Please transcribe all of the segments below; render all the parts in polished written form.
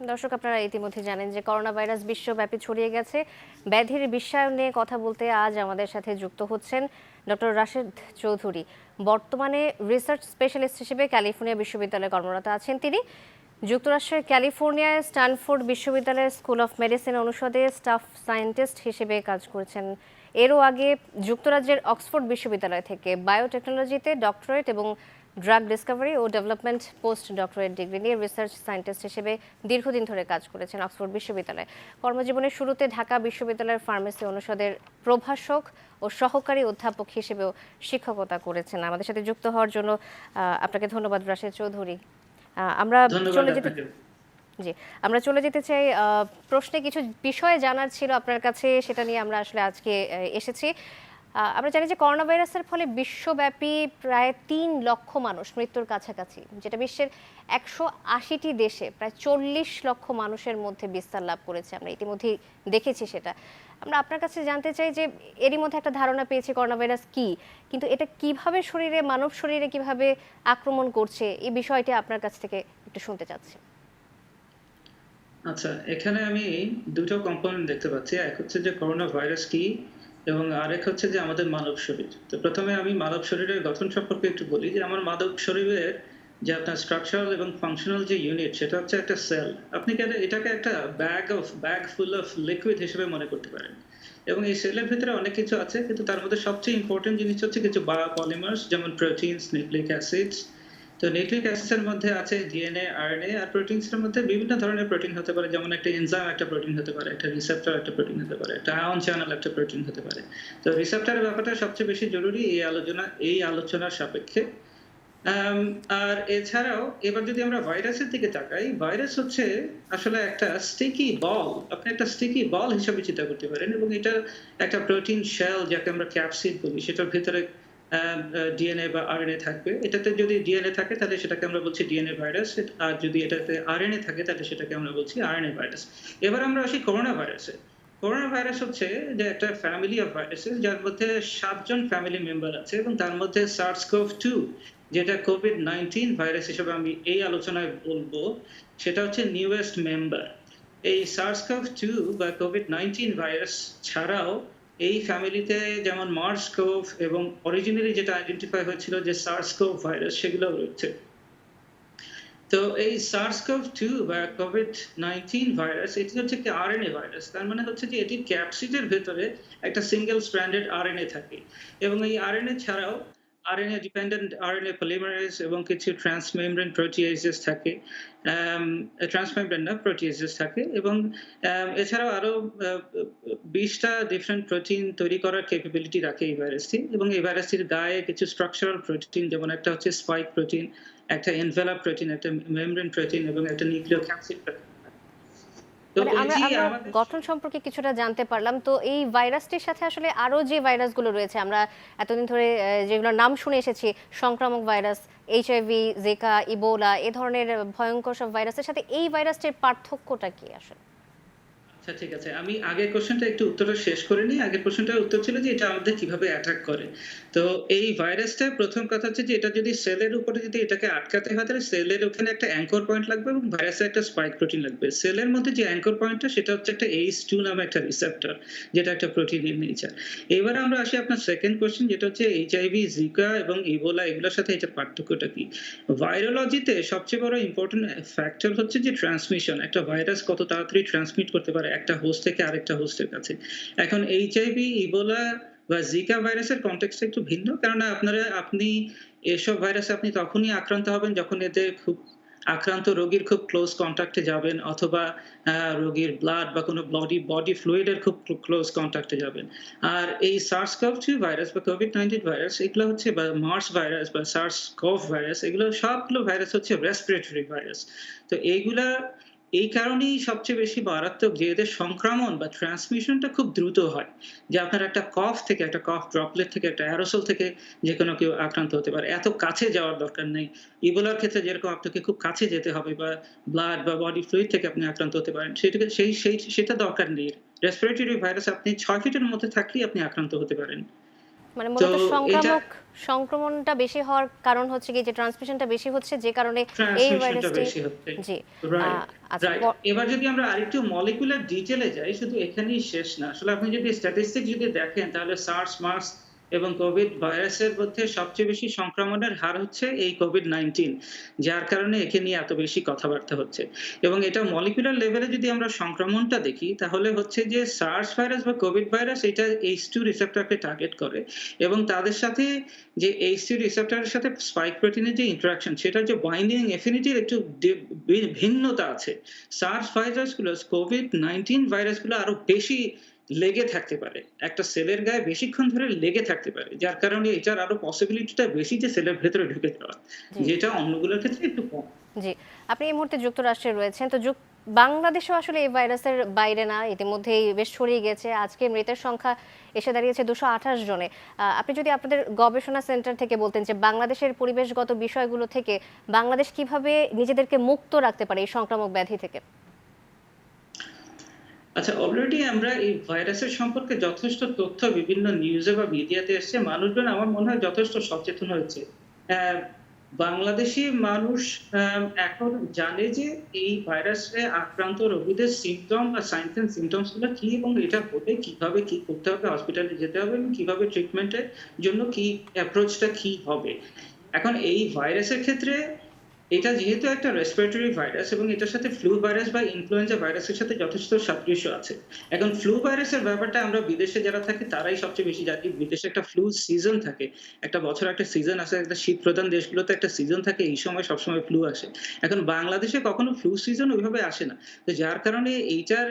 দর্শক আপনারা ইতিমধ্যে জানেন যে করোনা ভাইরাস বিশ্বব্যাপী ছড়িয়ে গেছে। ব্যাধির বিশ্বায়ন নিয়ে কথা বলতে আজ আমাদের সাথে যুক্ত হচ্ছেন ডক্টর রাশেদ চৌধুরী। বর্তমানে রিসার্চ স্পেশালিস্ট হিসেবে ক্যালিফোর্নিয়া বিশ্ববিদ্যালয়ে কর্মরত আছেন তিনি। যুক্তরাষ্ট্রের ক্যালিফোর্নিয়ায় স্ট্যানফোর্ড বিশ্ববিদ্যালয়ের স্কুল অফ মেডিসিন অনুষদে স্টাফ সায়েন্টিস্ট হিসেবে কাজ করেছেন। এরও আগে যুক্তরাজ্যের অক্সফোর্ড বিশ্ববিদ্যালয় থেকে বায়োটেকনোলজিতে ডক্টরেট এবং ড্রাগ ডিসকভারি ও ডেভেলপমেন্ট পোস্ট ডক্টরেট ডিগ্রি নিয়ে রিসার্চ সায়েন্টিস্ট হিসেবে দীর্ঘদিন ধরে কাজ করেছেন অক্সফোর্ড বিশ্ববিদ্যালয়ে। কর্মজীবনের শুরুতে ঢাকা বিশ্ববিদ্যালয়ের ফার্মেসি অনুষদের প্রভাষক ও সহকারী অধ্যাপক হিসেবেও শিক্ষকতা করেছেন। আমাদের সাথে যুক্ত হওয়ার জন্য আপনাকে ধন্যবাদ রাশেদ চৌধুরী। আমরা ধন্যবাদ চলে যেতে আপনাকে। জি, আমরা চলে যেতে চাই প্রশ্নে কিছু বিষয় জানার ছিল আপনার কাছে, সেটা নিয়ে আমরা আসলে আজকে এসেছি। আমরা জানি যে করোনা ভাইরাসের ফলে বিশ্বব্যাপী প্রায় ৩ লক্ষ মানুষ মৃত্যুর কাছাকাছি, যেটা বিশ্বের ১৮০টি দেশে প্রায় ৪০ লক্ষ মানুষের মধ্যে বিস্তার লাভ করেছে। আমরা ইতিমধ্যেই দেখেছি সেটা। আমরা আপনার কাছে জানতে চাই যে এরই মধ্যে একটা ধারণা পেয়েছি করোনা ভাইরাস কি, কিন্তু এটা কিভাবে শরীরে, মানব শরীরে কিভাবে আক্রমণ করছে, এই বিষয়টি আপনার কাছ থেকে একটু শুনতে চাচ্ছি। আচ্ছা, এখানে আমি দুটো কম্পোনেন্ট দেখতে পাচ্ছি। এক হচ্ছে যে করোনা ভাইরাস কি এবং আরেক হচ্ছে যে আমাদের মানব শরীর। তো প্রথমে আমি মানব শরীরের গঠন সম্পর্কে একটু বলি যে আমার মানব শরীরের যে আপনার স্ট্রাকচারাল এবং ফাংশনাল যে ইউনিট সেটা হচ্ছে একটা সেল। আপনি কেন এটাকে একটা ব্যাগ ফুল অফ লিকুইড হিসেবে মনে করতে পারেন। এবং এই সেলের ভিতরে অনেক কিছু আছে, কিন্তু তার মধ্যে সবচেয়ে ইম্পর্টেন্ট জিনিস হচ্ছে কিছু বায়োপলিমার্স, যেমন প্রোটিনস, নিউক্লিক অ্যাসিডস। তো নিউক্লিক অ্যাসিডের মধ্যে আছে ডিএনএ, আরএনএ, আর প্রোটিনসের মধ্যে বিভিন্ন ধরনের প্রোটিন হতে পারে, যেমন একটা এনজাইম একটা প্রোটিন হতে পারে, একটা রিসেপ্টর একটা প্রোটিন হতে পারে, একটা আয়ন চ্যানেল একটা প্রোটিন হতে পারে। তো রিসেপ্টরের ব্যাপারটা সবচেয়ে বেশি জরুরি এই আলোচনার সাপেক্ষে। আর এছাড়াও এবার যদি আমরা ভাইরাসের দিকে তাকাই, ভাইরাস হচ্ছে আসলে একটা স্টিকি বল। আপনি একটা স্টিকি বল হিসেবে চিন্তা করতে পারেন, এবং এটা একটা প্রোটিন শেল, যাকে আমরা ক্যাপসিড বলি, সেটার ভিতরে ডিএনএ বা আরএনএ থাকবে। এটাতে যদি ডিএনএ থাকে তাহলে সেটাকে আমরা বলছি ডিএনএ ভাইরাস, আর যদি এটাতে আরএনএ থাকে তাহলে সেটাকে আমরা বলছি আরএনএ ভাইরাস। এবার আমরা আসি করোনা ভাইরাসে। করোনা ভাইরাস হচ্ছে যে একটা ফ্যামিলি অফ ভাইরাসেস, যার মধ্যে 7জন ফ্যামিলি মেম্বার আছে, এবং তার মধ্যে SARS-CoV-2, যেটা কোভিড-19 ভাইরাস হিসেবে আমি এই আলোচনায় বলবো, সেটা হচ্ছে নিউয়েস্ট মেম্বার। এই SARS-CoV-2 বা কোভিড-19 ভাইরাস ছাড়াও এই ফ্যামিলিতে যেমন মার্স-কোভ এবং অরিজিনালি যেটা আইডেন্টিফাই হয়েছিল যে সার্স-কোভ ভাইরাস, সেগুলো রয়েছে। তো এই SARS-CoV-2 বা কোভিড-19 ভাইরাস, এটি হচ্ছে একটি আরএনএ ভাইরাস। তার মানে হচ্ছে যে এটির ক্যাপসিডের ভেতরে একটা সিঙ্গেল স্ট্র্যান্ডেড আরএনএ থাকে, এবং এই আরএনএ ছাড়াও আরএনএ ডিপেন্ডেন্ট আরএনএ পলিমারেজ এবং কিছু ট্রান্সমেমব্রেন প্রোটিয়েজেস থাকে। ট্রান্সমেমব্রেন না, প্রোটিয়েজেস থাকে, এবং এছাড়াও আরো 20টা ডিফারেন্ট প্রোটিন তৈরি করার ক্যাপাবিলিটি রাখে এই ভাইরাসটি। এবং এই ভাইরাসটির গায়ে কিছু স্ট্রাকচারাল প্রোটিন, যেমন একটা হচ্ছে স্পাইক প্রোটিন, একটা এনভেলপ প্রোটিন, একটা মেমব্রেন প্রোটিন, এবং একটা নিউক্লিওক্যাপসিড প্রোটিন। তো মানে এই আমরা যে আমরা আমাদের গঠন সম্পর্কে কিছুটা জানতে পারলাম। তো এই ভাইরাসটির সাথে আসলে আরো যে ভাইরাসগুলো রয়েছে, আমরা এতদিন ধরে যেগুলোর নাম শুনে এসেছি, সংক্রামক ভাইরাস, এইচআইভি, জিকা, ইবোলা, এ ধরনের ভয়ঙ্কর সব ভাইরাসের সাথে এই ভাইরাসটির পার্থক্যটা কি আসলে? আচ্ছা, ঠিক আছে। আমি আগের কোশ্চেনটা একটু উত্তরটা শেষ করে নিই। আগের কোশ্চেনটার উত্তর ছিল যে এটা আমাদের কিভাবে অ্যাটাক করে। তো এই ভাইরাসটা প্রথম কথা হচ্ছে যে এটা যদি সেলের উপরে যদি এটাকে আটকাতে হয়, তাহলে সেলের ওখানে একটা অ্যাঙ্কর পয়েন্ট লাগবে এবং ভাইরাসের একটা স্পাইক প্রোটিন লাগবে। সেলের মধ্যে যে অ্যাঙ্কর পয়েন্টটা সেটা হচ্ছে একটা ACE2 নামে একটা রিসেপ্টর, যেটা একটা প্রোটিন ইন নেচার। এবার আমরা আসি আপনার সেকেন্ড কোশ্চেন, যেটা হচ্ছে এইচআইভি, জিকা এবং ইবোলা, এগুলোর সাথে এটার পার্থক্যটা কি? ভাইরোলজিতে সবচেয়ে বড় ইম্পর্টেন্ট ফ্যাক্টর হচ্ছে যে ট্রান্সমিশন। একটা ভাইরাস কত তাড়াতাড়ি ট্রান্সমিট করতে পারে একটা হোস্ট থেকে আরেকটা হোস্টের কাছে। এখন এইচআইভি, ইবোলা বা জিকা ভাইরাসের কনটেক্সটটা একটু ভিন্ন, কেননা আপনি এসব ভাইরাসে আপনি তখনই আক্রান্ত হবেন যখন এতে খুব আক্রান্ত রোগীর খুব ক্লোজ কন্ট্যাক্টে যাবেন, অথবা রোগীর ব্লাড বা কোনো বডি ফ্লুইডের খুব ক্লোজ কন্ট্যাক্টে যাবেন। আর এই SARS-CoV-2 ভাইরাস বা কোভিড-19 ভাইরাস, এগুলো হচ্ছে, বা মার্স ভাইরাস বা SARS-CoV ভাইরাস, এগুলো সবগুলো ভাইরাস হচ্ছে রেসপিরেটরি ভাইরাস। তো এইগুলা এই কারণেই সবচেয়ে বেশি মারাত্মক, যে এদের সংক্রমণ বা ট্রান্সমিশনটা খুব দ্রুত হয়। যে আপনার একটা কফ থেকে, একটা কফ ড্রপলেট থেকে, একটা অ্যারোসল থেকে যেকোনো কেউ আক্রান্ত হতে পারে। এত কাছে যাওয়ার দরকার নেই। ইবোলার ক্ষেত্রে যেরকম আপনাকে খুব কাছে যেতে হবে, বা ব্লাড বা বডি ফ্লুইড থেকে আপনি আক্রান্ত হতে পারেন, সেটা দরকার নেই। রেসপিরেটরি ভাইরাস আপনি 6 ফিটের মধ্যে থাকলেই আপনি আক্রান্ত হতে পারেন। মানে তো মূলত এটা সংক্রমণটা বেশি হওয়ার কারণ হচ্ছে কি যে ট্রান্সমিশনটা বেশি হচ্ছে যে কারণে এই ট্রান্সমিশনটা ভাইরাসটি। বেশি হচ্ছে। জি। রাইট, আচ্ছা রাইট। এবার যদি আমরা আরেকটু মলিকুলার ডিটেইলে যাই, শুধু এখানেই শেষ না। আসলে আপনি যদি স্ট্যাটিস্টিক্স যদি দেখেন তাহলে সার্স, মার্স এবং কোভিড ভাইরাসের মধ্যে সবচেয়ে বেশি সংক্রমণের হার হচ্ছে এই কোভিড-19, যার কারণে একে নিয়ে এত বেশি কথাবার্তা হচ্ছে। এবং এটা মলিকুলার লেভেলে যদি আমরা সংক্রমণটা দেখি তাহলে হচ্ছে যে সার্স ভাইরাস বা কোভিড ভাইরাস এটা H2 রিসেপ্টরকে টার্গেট করে এবং তাদের সাথে যে H2 রিসেপ্টরের সাথে স্পাইক প্রোটিনের যে ইন্টারেকশন সেটার যে বাইন্ডিং এফিনিটির একটু ভিন্নতা আছে। সার্স ভাইরাসগুলো কোভিড-19 ভাইরাসগুলো আরো বেশি লেগে থাকতে পারে। একটা সেলের গায়ে বেশিক্ষণ ধরে লেগে থাকতে পারে। যার কারণে এটার আরো পসিবিলিটিটা বেশি যে সেলের ভেতরে ঢুকে যাওয়ার। জি। যেটা অন্যগুলোর ক্ষেত্রে একটু কম। জি, আপনি এই মুহূর্তে যুক্তরাষ্ট্রে রয়েছেন। তো বাংলাদেশেও আসলে এই ভাইরাসের বাইরে না, ইতিমধ্যেই বেশ ছড়িয়ে গেছে। আজকে মৃতের সংখ্যা এসে দাঁড়িয়েছে ২২৮ জনে। আপনি যদি আপনাদের গবেষণা সেন্টার থেকে বলতেন যে বাংলাদেশের পরিবেশগত বিষয়গুলো থেকে বাংলাদেশ কিভাবে নিজেদেরকে মুক্ত রাখতে পারে এই সংক্রামক ব্যাধি থেকে? আচ্ছা, অলরেডি আমরা এই ভাইরাসের সম্পর্কে যথেষ্ট তথ্য বিভিন্ন নিউজে বা মিডিয়াতে এসছে। মানুষজন আমার মনে হয় যথেষ্ট সচেতন হয়েছে। অ্যা বাংলাদেশি মানুষ এখন জানে যে এই ভাইরাসে আক্রান্ত রোগীদের সিম্পটম বা সাইনস অ্যান্ড সিম্পটমস গুলো কি এবং এটা হলে কিভাবে কি করতে হবে, হসপিটালে যেতে হবে এবং কিভাবে ট্রিটমেন্টের জন্য কি অ্যাপ্রোচটা কি হবে। এখন এই ভাইরাসের ক্ষেত্রে এটা যেহেতু একটা রেসপিরেটরি ভাইরাস এবং এটার সাথে ফ্লু ভাইরাস বা ইনফ্লুয়েঞ্জা ভাইরাসের সাথে যথেষ্ট সাদৃশ্য আছে। এখন ফ্লু ভাইরাসের ব্যাপারটা আমরা বিদেশে যারা থাকে তারাই সবচেয়ে বেশি জানি। বিদেশে একটা ফ্লু সিজন থাকে। একটা বছরে একটা সিজন আসে, একটা শীত প্রধান দেশগুলোতে একটা সিজন থাকে, এই সময় সবসময় ফ্লু আসে। এখন বাংলাদেশে কখনো ফ্লু সিজন ওইভাবে আসে না। তো যার কারণে এইটার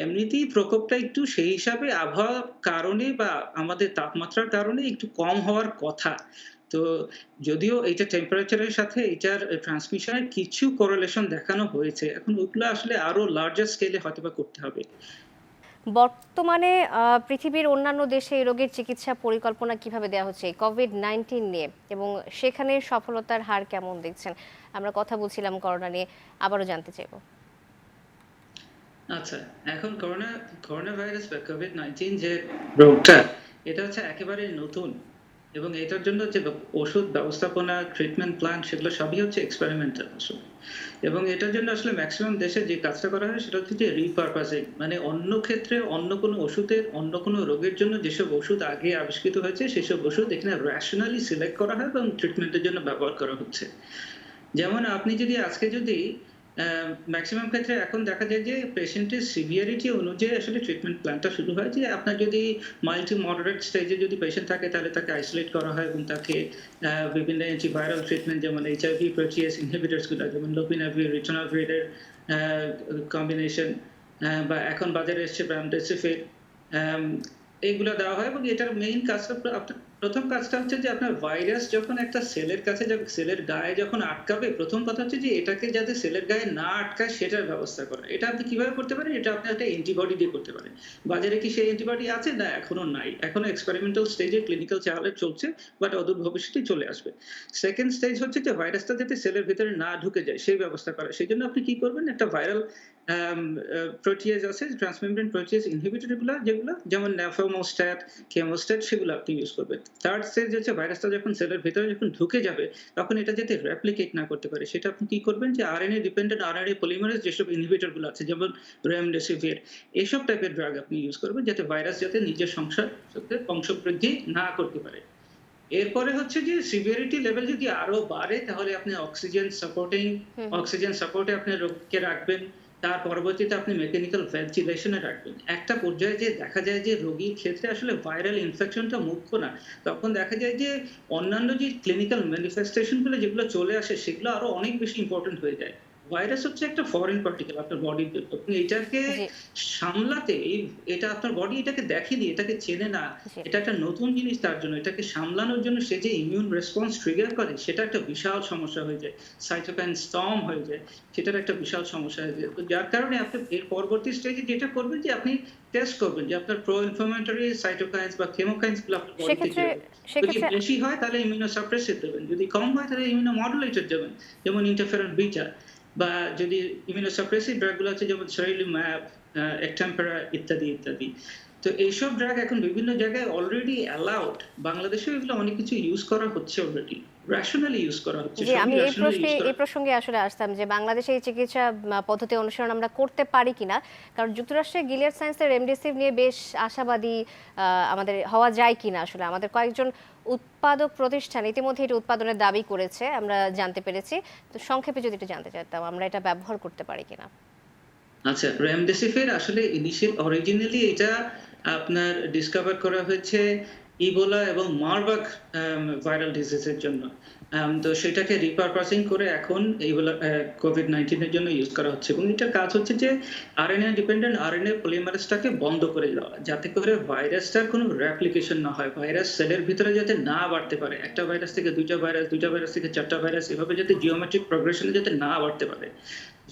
এমনিতেই প্রকোপটা একটু সেই হিসাবে আবহাওয়ার কারণে বা আমাদের তাপমাত্রার কারণে একটু কম হওয়ার কথা। তো যদিও এইটা টেম্পারেচারের সাথে এটার ট্রান্সমিশনের কিছু কোরিলেশন দেখানো হয়েছে। এখন ওইগুলো আসলে আরো লার্জার স্কেলে হয়তোবা করতে হবে। বর্তমানে পৃথিবীর অন্যান্য দেশে এই রোগের চিকিৎসা পরিকল্পনা কিভাবে দেওয়া হচ্ছে এই কোভিড-19 নিয়ে এবং সেখানে সফলতার হার কেমন দেখছেন? আমরা কথা বলছিলাম করোনা নিয়ে, আবারও জানতে চাইব। আচ্ছা, এখন করোনা ভাইরাস বা কোভিড-19 যে রোগটা, এটা হচ্ছে একেবারেই নতুন এবং এটার জন্য যে ওষুধ ব্যবস্থাপনা, ট্রিটমেন্ট প্ল্যান সেগুলো সবই হচ্ছে এক্সপেরিমেন্টাল আসলে। এবং এটার জন্য আসলে মেক্সিমাম দেশে যে কাজটা করা হয় সেটা হচ্ছে যে রিপারপাসিং, মানে অন্য ক্ষেত্রে অন্য কোনো ওষুধের অন্য কোনো রোগের জন্য যেসব ওষুধ আগে আবিষ্কৃত হয়েছে সেসব ওষুধ এখানে রেশনালি সিলেক্ট করা হয় এবং ট্রিটমেন্টের জন্য ব্যবহার করা হচ্ছে। যেমন আপনি যদি আজকে যদি মেক্সিমাম ক্ষেত্রে এখন দেখা যায় যে পেশেন্টের সিভিয়ারিটি অনুযায়ী আসলে ট্রিটমেন্ট প্ল্যানটা শুরু হয়। যে আপনার যদি মাইল্ড টু মডারেট স্টেজে যদি পেশেন্ট থাকে তাহলে তাকে আইসোলেট করা হয় এবং তাকে বিভিন্ন অ্যান্টিভাইরাল ট্রিটমেন্ট যেমন এইচআইভি প্রোটিয়েজ ইনহিবিটরস গুলো যেমন লোপিনাভির, রিটনাভির এর কম্বিনেশন বা এখন বাজারে এসছে রেমডেসিভির, এইগুলো দেওয়া হয় এবং এটার মেইন কাজটা আপনার প্রথম কাজটা হচ্ছে যে আপনার ভাইরাস যখন একটা সেলের কাছে সেলের গায়ে যখন আটকাবে, প্রথম কথা হচ্ছে যে এটাকে যাতে সেলের গায়ে না আটকায় সেটার ব্যবস্থা করা। এটা আপনি কিভাবে করতে পারেন? এটা আপনি একটা অ্যান্টিবডি দিয়ে করতে পারেন। বাজারে কি সেই অ্যান্টিবডি আছে? না, এখনো নাই। এখনো এক্সপেরিমেন্টাল স্টেজে ক্লিনিক্যাল ট্রায়াল চলছে, বাট অদূর ভবিষ্যতেই চলে আসবে। সেকেন্ড স্টেজ হচ্ছে যে ভাইরাসটা যাতে সেলের ভিতরে না ঢুকে যায় সেই ব্যবস্থা করা। সেজন্য আপনি কি করবেন? একটা ভাইরাল প্রোটিয়েজ আছে, ট্রান্সমেমব্রেন প্রোটিয়েজ ইনহিবিটর যেগুলো যেমন নেফামোস্ট্যাট, কেমোস্ট্যাট সেগুলো আপনি ইউজ করবেন। থার্ড স্টেজ হচ্ছে ভাইরাসটা যখন সেলের ভেতরে যখন ঢুকে যাবে তখন এটা যাতে রেপ্লিকেট না করতে পারে সেটা আপনি কি করবেন যে আরএনএ ডিপেন্ডেন্ট আরএনএ পলিমারেজ যেসব ইনহিবিটর গুলো আছে যেমন রেমডেসিভির, এসব টাইপের ড্রাগ আপনি ইউজ করবেন যাতে ভাইরাস যাতে নিজের বংশবৃদ্ধি না করতে পারে। এরপরে হচ্ছে যে সিভিয়ারিটি লেভেল যদি আরো বাড়ে তাহলে আপনি অক্সিজেন সাপোর্টে আপনি রোগীকে রাখবেন। তার পরবর্তীতে আপনি মেকানিক্যাল ভেন্টিলেশনে রাখবেন। একটা পর্যায়ে যে দেখা যায় যে রোগীর ক্ষেত্রে আসলে ভাইরাল ইনফেকশনটা মুখ্য না। তখন দেখা যায় যে অন্যান্য যে ক্লিনিক্যাল ম্যানিফেস্টেশন গুলো যেগুলো চলে আসে সেগুলো আরো অনেক বেশি ইম্পর্টেন্ট হয়ে যায়। ভাইরাস হচ্ছে একটা ফরেন পার্টিকেল আপনার বডির জন্য। আপনি এটাকে জি, সামলাতে এটা আপনার বডি এটাকে দেখেনি, এটাকে চেনে না। জি। এটা একটা নতুন জিনিস তার জন্য। এটাকে সামলানোর জন্য সে যে ইমিউন রেসপন্স ট্রিগার করে সেটা একটা বিশাল সমস্যা হয়ে যায়। সাইটোকাইন স্টর্ম হয়ে যায়। সেটার একটা বিশাল সমস্যা হয়ে যায়। তো যার কারণে আপনি এর পরবর্তী স্টেজে যেটা করবেন যে আপনি টেস্ট করবেন যে আপনার প্রো ইনফ্ল্যামেটরি সাইটোকাইনস বা কেমোকাইনস গুলো আপনার বডিতে কি সেক্ষেত্রে হবে। যদি সেক্ষেত্রে বেশি হয় তাহলে ইমিউনোসাপ্রেসিভ দেবেন। যদি কম হয় তাহলে ইমিউনোমডুলেটর দেবেন। যেমন ইন্টারফেরন বিটা, বা যদি ইমিউনোসাপ্রেসিভ ড্রাগ গুলো আছে যেমন সেরিলুম্যাব, এক্টেম্পেরা ইত্যাদি ইত্যাদি। তো এইসব ড্রাগ এখন বিভিন্ন জায়গায় অলরেডি অ্যালাউড। বাংলাদেশেও এগুলো অনেক কিছু ইউজ করা হচ্ছে অলরেডি। রেশনালি ইউজ করা হচ্ছে। জি, সবই আমি রেশনালি ইউজ করা এই প্রসঙ্গে আসলে আসতাম যে বাংলাদেশে এই চিকিৎসা পদ্ধতি অনুসরণ আমরা করতে পারি কিনা। কারণ যুক্তরাষ্ট্রে গিলিয়াড সায়েন্সের রেমডেসিভির নিয়ে বেশ আশাবাদী আমাদের হওয়া যায় কিনা আসলে। আমাদের কয়েকজন উৎপাদক প্রতিষ্ঠান ইতিমধ্যে এটা উৎপাদনের দাবি করেছে, আমরা জানতে পেরেছি। তো সংক্ষেপে যদি একটু জানতে চাইতাম আমরা এটা ব্যবহার করতে পারি কিনা। আচ্ছা, রেমডেসিভির আসলে অরিজিনালি এটা আপনার ডিসকভার করা হয়েছে ইবোলা এবং মারবার্গ ভাইরাল ডিজিজের জন্য। তো সেটাকে রিপারপাসিং করে এখন ইবোলা কোভিড-19 এর জন্য ইউজ করা হচ্ছে এবং এটার কাজ হচ্ছে যে আরএনএ ডিপেন্ডেন্ট আরএনএ পলিমারেজটাকে বন্ধ করে দেওয়া। যাতে করে ভাইরাসটার কোনো রেপ্লিকেশন না হয়। ভাইরাস সেলের ভিতরে যাতে না বাড়তে পারে। একটা ভাইরাস থেকে দুইটা ভাইরাস, দুইটা ভাইরাস থেকে চারটা ভাইরাস এভাবে যাতে জিওমেট্রিক প্রোগ্রেশনে যাতে না বাড়তে পারে।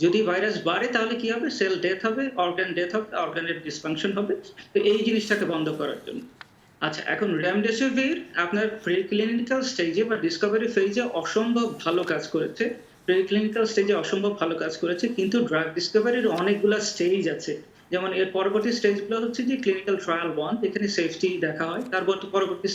যদি ভাইরাস বাড়ে তাহলে কি হবে? সেল ডেথ হবে, অর্গান ডেথ হবে, অর্গানের ডিসফাংশন হবে। তো এই জিনিসটাকে বন্ধ করার জন্য। আচ্ছা, এখন রেমডেসিভির আপনার প্রিক্লিনিক্যাল স্টেজে বা ডিসকভারি ফেজে অসম্ভব ভালো কাজ করেছে। প্রিক্লিনিক্যাল স্টেজে অসম্ভব ভালো কাজ করেছে, কিন্তু ড্রাগ ডিসকভারির অনেকগুলা স্টেজ আছে। যেমন এর পরবর্তী স্টেজগুলো হচ্ছে যে ক্লিনিক্যাল ট্রায়াল 1, যেখানে সেফটি দেখা হয়। তারপর পরবর্তী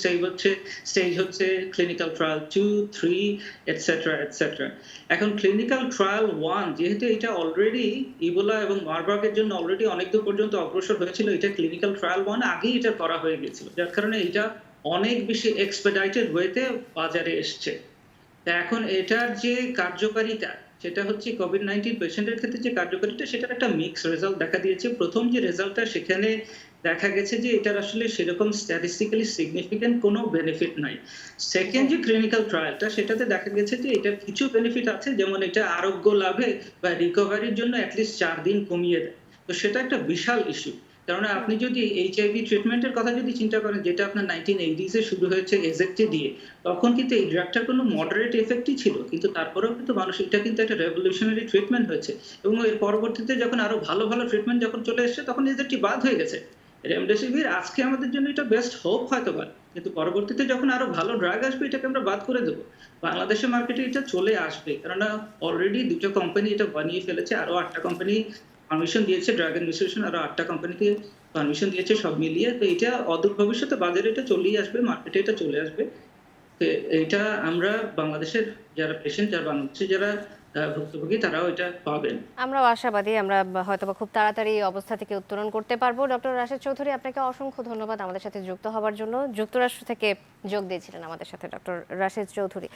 স্টেজ হচ্ছে ক্লিনিক্যাল ট্রায়াল 2, 3 এটসেট্রা, এটসেট্রা। এখন ক্লিনিক্যাল ট্রায়াল 1 যেহেতু এটা অলরেডি ইবোলা এবং মারবার্গের জন্য অলরেডি অনেক দূর পর্যন্ত অগ্রসর হয়েছিল, এটা ক্লিনিক্যাল ট্রায়াল 1 আগেই এটা করা হয়ে গেছিল। যার কারণে এটা অনেক বেশি এক্সপেডিটেড ওয়েতে বাজারে এসছে। তা এখন এটার যে কার্যকারিতা সেটা হচ্ছে কোভিড-19 পেশেন্টের ক্ষেত্রে যে কার্যকারিতা সেটার একটা মিক্স রেজাল্ট দেখা দিয়েছে। প্রথম যে রেজাল্টটা সেখানে দেখা গেছে যে এটার আসলে সেরকম স্ট্যাটিস্টিক্যালি সিগনিফিক্যান্ট কোনো বেনিফিট নাই। সেকেন্ড যে ক্লিনিক্যাল ট্রায়ালটা সেটাতে দেখা গেছে যে এটার কিছু বেনিফিট আছে, যেমন এটা আরোগ্য লাভে বা রিকভারির জন্য এটলিস্ট 4 দিন কমিয়ে দেয়। তো সেটা একটা বিশাল ইস্যু। কেননা আপনি যদি এইচআইভি ট্রিটমেন্টের কথা যদি চিন্তা করেন, যেটা আপনার 1980s এ শুরু হয়েছে এজেক্টি দিয়ে, তখন কিন্তু এই ড্রাগটার কোনো মডারেট এফেক্টই ছিল। কিন্তু তারপরেও কিন্তু মানুষ, এটা কিন্তু একটা রেভলিউশনারি ট্রিটমেন্ট হয়েছে এবং এর পরবর্তীতে যখন আরো ভালো, ভালো ট্রিটমেন্ট যখন চলে এসেছে তখন এজেক্টি বাদ হয়ে গেছে। রেমডেসিভির আজকে আমাদের জন্য এটা বেস্ট হোপ হয়তোবা। কিন্তু পরবর্তীতে যখন আরো ভালো ড্রাগ আসবে এটাকে আমরা বাদ করে দেব। বাংলাদেশের মার্কেটে এটা চলে আসবে। কেননা অলরেডি ২ টা কোম্পানি এটা বানিয়ে ফেলেছে। আরো ৮ টা কোম্পানি পারমিশন দিয়েছে। ড্রাগ ইনভেস্টিগেশন আরো ৮ টা কোম্পানিকে পারমিশন দিয়েছে সব মিলিয়ে। তো এটা অদূর ভবিষ্যতে বাজারে এটা চলেই আসবে, মার্কেটে এটা চলে আসবে। তো এইটা আমরা বাংলাদেশের যারা পেশেন্ট, যারা বাংলাদেশে যারা ভুক্তভোগী তারাও এটা পাবেন। আমরাও আশাবাদী আমরা হয়তোবা খুব তাড়াতাড়ি এই অবস্থা থেকে উত্তরণ করতে পারবো। ডক্টর রাশেদ চৌধুরী, আপনাকে অসংখ্য ধন্যবাদ আমাদের সাথে যুক্ত হওয়ার জন্য। যুক্তরাষ্ট্র থেকে যোগ দিয়েছিলেন আমাদের সাথে ডক্টর রাশেদ চৌধুরী।